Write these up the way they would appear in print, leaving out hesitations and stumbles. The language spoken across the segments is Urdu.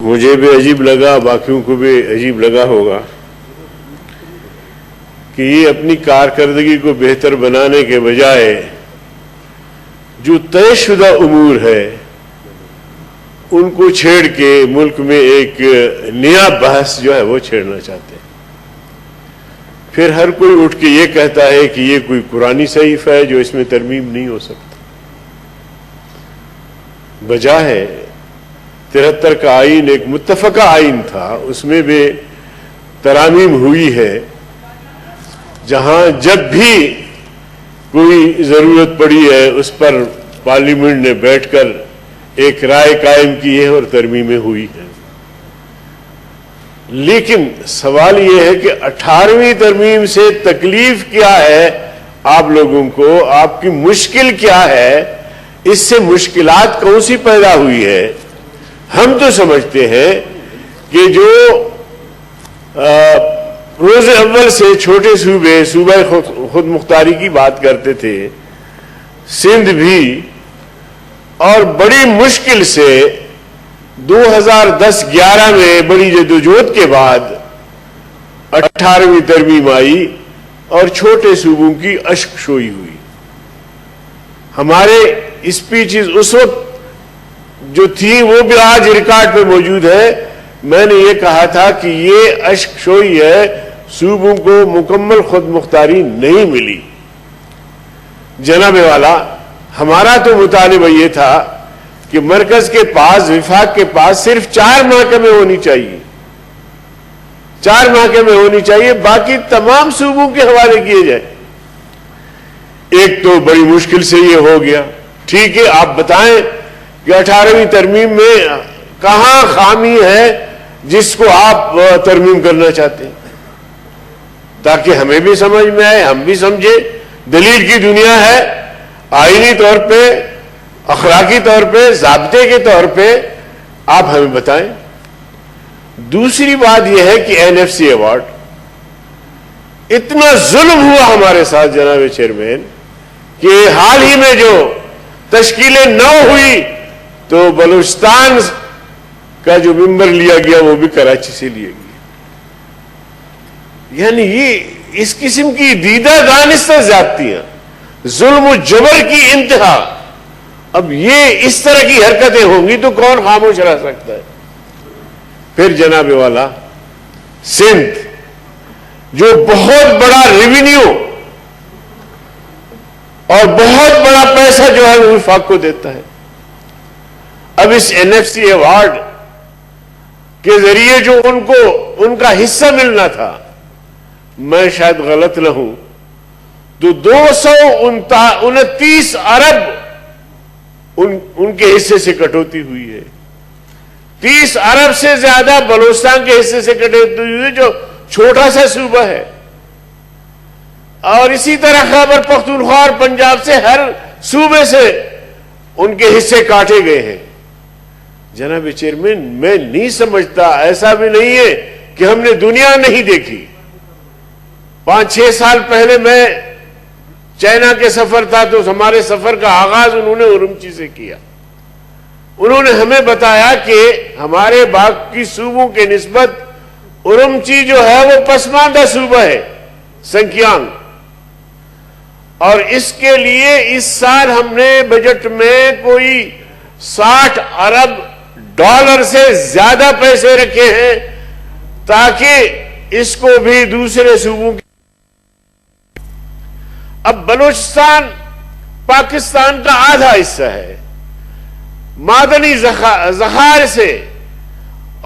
مجھے بھی عجیب لگا، باقیوں کو بھی عجیب لگا ہوگا کہ یہ اپنی کارکردگی کو بہتر بنانے کے بجائے جو طے شدہ امور ہے ان کو چھیڑ کے ملک میں ایک نیا بحث جو ہے وہ چھیڑنا چاہتے ہیں۔ پھر ہر کوئی اٹھ کے یہ کہتا ہے کہ یہ کوئی قرآنی صحیفہ ہے جو اس میں ترمیم نہیں ہو سکتا۔ بجائے 73 کا آئین ایک متفقہ آئین تھا، اس میں بھی ترامیم ہوئی ہے، جہاں جب بھی کوئی ضرورت پڑی ہے اس پر پارلیمنٹ نے بیٹھ کر ایک رائے قائم کی ہے اور ترمیمیں ہوئی ہیں۔ لیکن سوال یہ ہے کہ 18ویں ترمیم سے تکلیف کیا ہے آپ لوگوں کو، آپ کی مشکل کیا ہے، اس سے مشکلات کون سی پیدا ہوئی ہے؟ ہم تو سمجھتے ہیں کہ جو روز اول سے چھوٹے صوبہ خود مختاری کی بات کرتے تھے، سندھ بھی، اور بڑی مشکل سے 2010-11 میں بڑی جدوجہد کے بعد 18ویں ترمیم آئی اور چھوٹے صوبوں کی اشک شوئی ہوئی۔ ہمارے اسپیچز اس وقت جو تھی وہ بھی آج ریکارڈ پہ موجود ہے، میں نے یہ کہا تھا کہ یہ اشک شوئی ہے، صوبوں کو مکمل خود مختاری نہیں ملی۔ جناب والا، ہمارا تو مطالبہ یہ تھا کہ مرکز کے پاس، وفاق کے پاس صرف 4 محکمے ہونی چاہیے، 4 محکمے ہونی چاہیے، باقی تمام صوبوں کے حوالے کیے جائے۔ ایک تو بڑی مشکل سے یہ ہو گیا۔ ٹھیک ہے، آپ بتائیں کہ 18ویں ترمیم میں کہاں خامی ہے جس کو آپ ترمیم کرنا چاہتے ہیں، تاکہ ہمیں بھی سمجھ میں آئے، ہم بھی سمجھے۔ دلیل کی دنیا ہے، آئینی طور پہ، اخلاقی طور پہ، ضابطے کے طور پہ آپ ہمیں بتائیں۔ دوسری بات یہ ہے کہ NFC ایوارڈ، اتنا ظلم ہوا ہمارے ساتھ جناب چیئرمین کہ حال ہی میں جو تشکیل 9 ہوئی تو بلوچستان کا جو ممبر لیا گیا وہ بھی کراچی سے لیا گیا۔ یعنی یہ اس قسم کی دیدہ دانستہ زیادتیاں، ظلم و جبر کی انتہا۔ اب یہ اس طرح کی حرکتیں ہوں گی تو کون خاموش رہ سکتا ہے؟ پھر جناب والا، سندھ جو بہت بڑا ریونیو اور بہت بڑا پیسہ جو ہے وہ وفاق کو دیتا ہے، اب اس NFC ایوارڈ کے ذریعے جو ان کا حصہ ملنا تھا، میں شاید غلط نہ ہوں تو 229 ارب ان کے حصے سے کٹوتی ہوئی ہے، 30 ارب سے زیادہ بلوچستان کے حصے سے کٹوتی ہوئی ہے جو چھوٹا سا صوبہ ہے، اور اسی طرح خیبر پختونخوا اور پنجاب سے ہر صوبے سے ان کے حصے کاٹے گئے ہیں۔ جناب چیئرمین، میں نہیں سمجھتا، ایسا بھی نہیں ہے کہ ہم نے دنیا نہیں دیکھی۔ 5-6 سال پہلے میں چائنا کے سفر تھا تو ہمارے سفر کا آغاز انہوں نے اورمچی سے کیا۔ انہوں نے ہمیں بتایا کہ ہمارے باقی صوبوں کے نسبت اورمچی جو ہے وہ پسماندہ صوبہ ہے، سنکیانگ، اور اس کے لیے اس سال ہم نے بجٹ میں کوئی 60 ارب ڈالر سے زیادہ پیسے رکھے ہیں تاکہ اس کو بھی دوسرے صوبوں کی۔ اب بلوچستان پاکستان کا آدھا حصہ ہے، معدنی ذخائر سے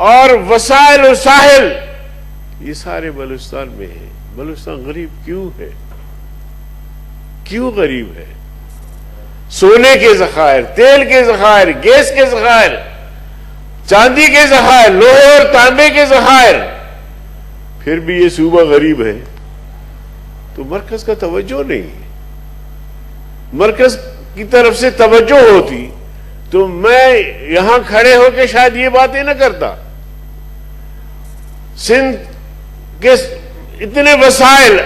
اور وسائل و ساحل یہ سارے بلوچستان میں ہیں۔ بلوچستان غریب کیوں ہے؟ کیوں غریب ہے؟ سونے کے ذخائر، تیل کے ذخائر، گیس کے ذخائر، چاندی کے ذخائر، لوہے اور تانبے کے ذخائر، پھر بھی یہ صوبہ غریب ہے۔ تو مرکز کا توجہ نہیں ہے۔ مرکز کی طرف سے توجہ ہوتی تو میں یہاں کھڑے ہو کے شاید یہ باتیں نہ کرتا۔ سندھ کے اتنے وسائل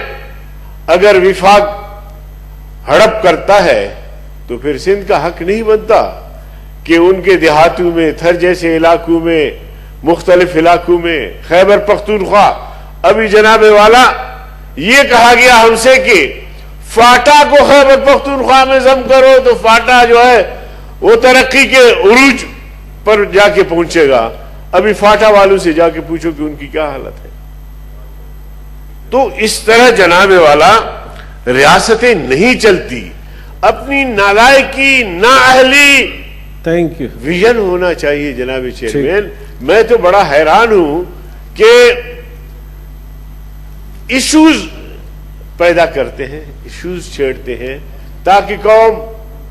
اگر وفاق ہڑپ کرتا ہے تو پھر سندھ کا حق نہیں بنتا کہ ان کے دیہاتوں میں، تھر جیسے علاقوں میں مختلف علاقوں میں، خیبر پختونخوا، ابھی جناب والا یہ کہا گیا ہم سے کہ فاٹا کو خیبر پختونخوا میں ضم کرو تو فاٹا جو ہے وہ ترقی کے عروج پر جا کے پہنچے گا. ابھی فاٹا والوں سے جا کے پوچھو کہ ان کی کیا حالت ہے. تو اس طرح جناب والا ریاستیں نہیں چلتی. اپنی نالائکی، نااہلی، تھینک یو، ویژن ہونا چاہیے جناب چیئرمین. میں تو بڑا حیران ہوں کہ ایشوز پیدا کرتے ہیں، ایشوز چھیڑتے ہیں تاکہ قوم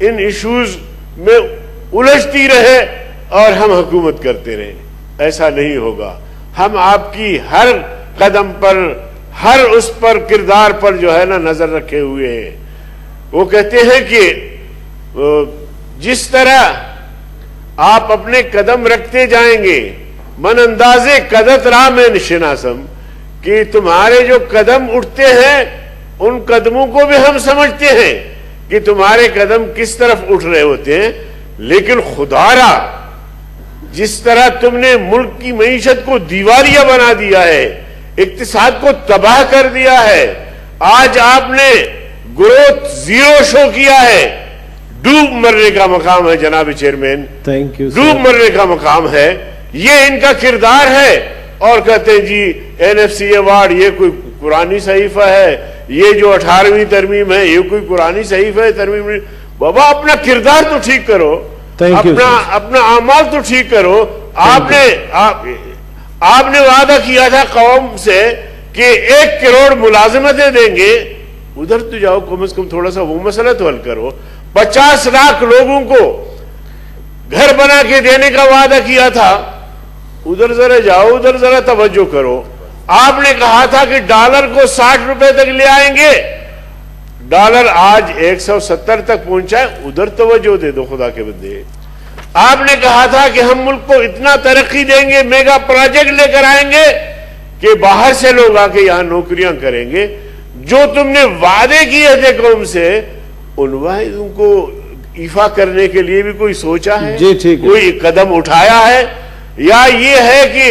ان ایشوز میں الجھتی رہے اور ہم حکومت کرتے رہیں. ایسا نہیں ہوگا. ہم آپ کی ہر قدم پر، ہر اس پر کردار پر جو ہے نا نظر رکھے ہوئے ہیں. وہ کہتے ہیں کہ جس طرح آپ اپنے قدم رکھتے جائیں گے، من اندازے قدت راہ میں نشناسم، کہ تمہارے جو قدم اٹھتے ہیں ان قدموں کو بھی ہم سمجھتے ہیں کہ تمہارے قدم کس طرف اٹھ رہے ہوتے ہیں. لیکن خدا را جس طرح تم نے ملک کی معیشت کو دیوالیہ بنا دیا ہے، اقتصاد کو تباہ کر دیا ہے، آج آپ نے گروتھ زیرو شو کیا ہے. ڈوب مرنے کا مقام ہے جناب چیئرمین، تھینک یو، ڈوب مرنے کا مقام ہے. یہ ان کا کردار ہے. اور کہتے ہیں جی NFC ایوارڈ یہ کوئی قرآنی صحیفہ ہے، یہ جو 18ویں ترمیم ہے یہ کوئی قرآنی صحیفہ ہے. ترمیم بابا اپنا کردار تو ٹھیک کرو، اپنا اعمال تو ٹھیک کرو. آپ نے وعدہ کیا تھا قوم سے کہ 1 کروڑ ملازمتیں دیں گے. ادھر تو جاؤ، کم از کم تھوڑا سا وہ مسئلہ تو حل کرو. 50 لاکھ لوگوں کو گھر بنا کے دینے کا وعدہ کیا تھا، ادھر ذرا جاؤ، ادھر ذرا توجہ کرو. آپ نے کہا تھا کہ ڈالر کو 60 روپے تک لے آئیں گے، ڈالر آج 170 تک پہنچا ہے. ادھر توجہ دے دو خدا کے بندے. آپ نے کہا تھا کہ ہم ملک کو اتنا ترقی دیں گے، میگا پروجیکٹ لے کر آئیں گے کہ باہر سے لوگ آ کے یہاں نوکریاں کریں گے. جو تم نے وعدے کیے تھے قوم سے، ان وعدوں کو ایفا کرنے کے لیے بھی کوئی سوچا ہے؟ جی ٹھیک ہے، کوئی قدم اٹھایا ہے؟ یا یہ ہے کہ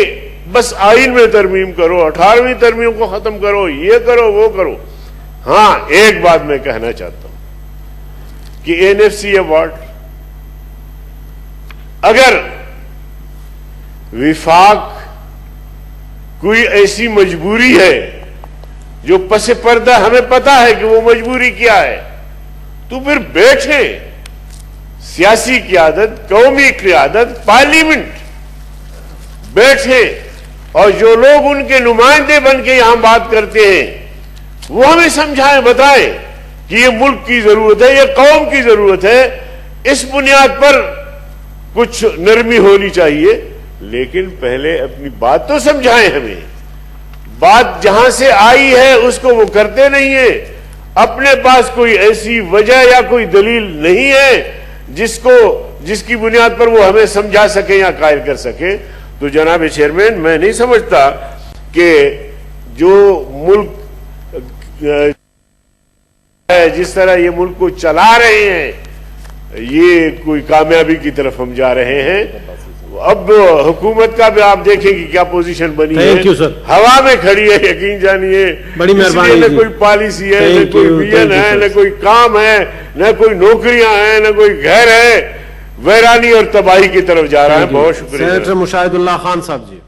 بس آئین میں ترمیم کرو، 18ویں ترمیم کو ختم کرو، یہ کرو وہ کرو؟ ہاں ایک بات میں کہنا چاہتا ہوں کہ NFC ایوارڈ اگر وفاق کوئی ایسی مجبوری ہے جو پس پردہ ہمیں پتا ہے کہ وہ مجبوری کیا ہے، تو پھر بیٹھیں. سیاسی قیادت، قومی قیادت، پارلیمنٹ بیٹھیں اور جو لوگ ان کے نمائندے بن کے یہاں بات کرتے ہیں وہ ہمیں سمجھائیں، بتائیں کہ یہ ملک کی ضرورت ہے، یہ قوم کی ضرورت ہے. اس بنیاد پر کچھ نرمی ہونی چاہیے. لیکن پہلے اپنی بات تو سمجھائیں ہمیں. بات جہاں سے آئی ہے اس کو وہ کرتے نہیں ہیں. اپنے پاس کوئی ایسی وجہ یا کوئی دلیل نہیں ہے جس کی بنیاد پر وہ ہمیں سمجھا سکے یا قائل کر سکے. تو جناب چیئرمین، میں نہیں سمجھتا کہ جو ملک جس طرح یہ ملک کو چلا رہے ہیں یہ کوئی کامیابی کی طرف ہم جا رہے ہیں. اب حکومت کا بھی آپ دیکھیں کہ کیا پوزیشن بنی ہے، ہوا میں کھڑی ہے. یقین جانیے، بڑی مہربانی. نہ کوئی پالیسی ہے، نہ کوئی ویژن ہے، نہ کوئی کام ہے، نہ کوئی نوکریاں ہیں، نہ کوئی گھر ہے. ویرانی اور تباہی کی طرف جا رہا ہے. بہت شکریہ. سینیٹر مشاہد اللہ خان صاحب جی.